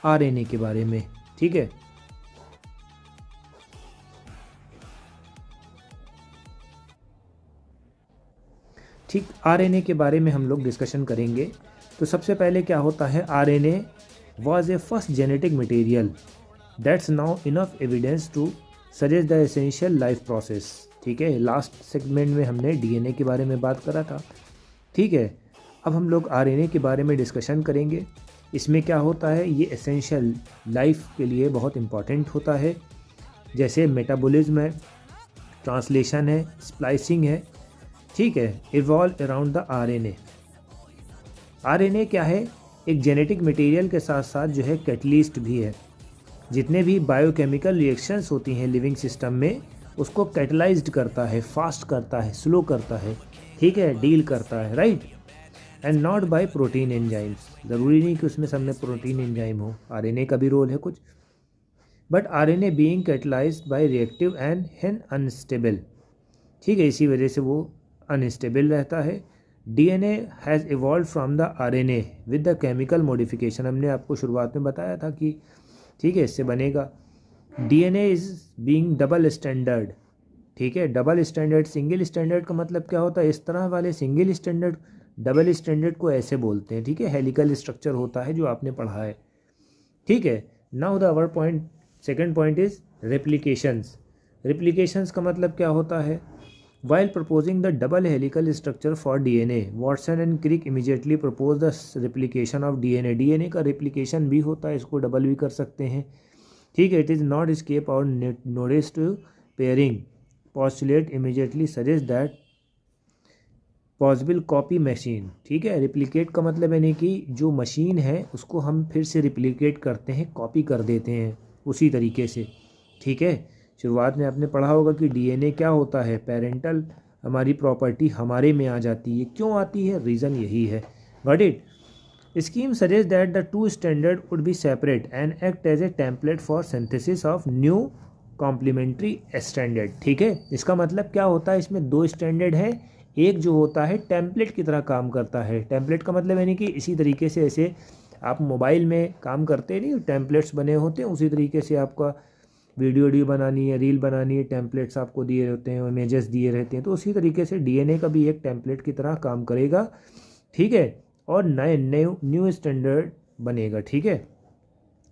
RNA के बारे में, ठीक है। ठीक, आरएनए के बारे में हम लोग डिस्कशन करेंगे। तो सबसे पहले क्या होता है, RNA was a first genetic material that's now enough evidence to suggest the essential life process, ठीक है। लास्ट सेगमेंट में हमने डीएनए के बारे में बात करा था, ठीक है। अब हम लोग आरएनए के बारे में डिस्कशन करेंगे। इसमें क्या होता है, ये एसेंशियल लाइफ के लिए बहुत इम्पॉर्टेंट होता है, जैसे मेटाबॉलिज्म है, ट्रांसलेशन है, स्प्लाइसिंग है, ठीक है। Evolve around the RNA. RNA क्या है, एक जेनेटिक मटेरियल के साथ साथ जो है कैटलिस्ट भी है। जितने भी बायोकेमिकल रिएक्शंस होती हैं लिविंग सिस्टम में, उसको कैटलाइज्ड करता है, फास्ट करता है, स्लो करता है, ठीक है, डील करता है, right. And not bye protein enzymes, ज़रूरी नहीं कि उसमें सब में प्रोटीन एंजाइम हो, आरएनए का भी रोल है कुछ। But RNA being catalysed by reactive and hence unstable, ठीक है, इसी वजह से वो अनस्टेबल रहता है। DNA has evolve from the RNA with the chemical modification, हमने आपको शुरुआत में बताया था कि ठीक है इससे बनेगा। DNA is being double standard, ठीक है। डबल स्टैंडर्ड, सिंगल स्टैंडर्ड का मतलब क्या होता है, इस तरह वाले सिंगल स्टैंडर्ड, डबल स्टैंडर्ड को ऐसे बोलते हैं, ठीक है। हेलिकल स्ट्रक्चर होता है जो आपने पढ़ा है, ठीक है। Now the our point, second point is replications. Replications का मतलब क्या होता है, while proposing the double helical structure for DNA, Watson and Crick immediately proposed the replication of DNA। DNA का replication भी होता है, इसको डबल भी कर सकते हैं, ठीक है। It is not escape or notice to pairing postulate immediately suggest that possible copy machine, ठीक है। replicate का मतलब यानी कि जो मशीन है उसको हम फिर से replicate करते हैं, कॉपी कर देते हैं उसी तरीके से, ठीक है। शुरुआत में आपने पढ़ा होगा कि डीएनए क्या होता है, पेरेंटल हमारी प्रॉपर्टी हमारे में आ जाती है, क्यों आती है, रीज़न यही है, got it. Scheme suggest that the two standard would be separate and act as a template for synthesis of new complementary standard, ठीक है। इसका मतलब क्या होता है, इसमें दो स्टैंडर्ड है, एक जो होता है टेम्पलेट की तरह काम करता है। टेम्पलेट का मतलब यानी कि इसी तरीके से ऐसे आप मोबाइल में काम करते नहीं, टेम्पलेट्स बने होते हैं, उसी तरीके से आपका वीडियो बनानी है, रील बनानी है, टेम्पलेट्स आपको दिए रहते हैं, इमेजेस दिए रहते हैं, तो उसी तरीके से डीएनए का भी एक टेम्पलेट की तरह काम करेगा, ठीक है। और नए न्यू स्टैंडर्ड बनेगा, ठीक है।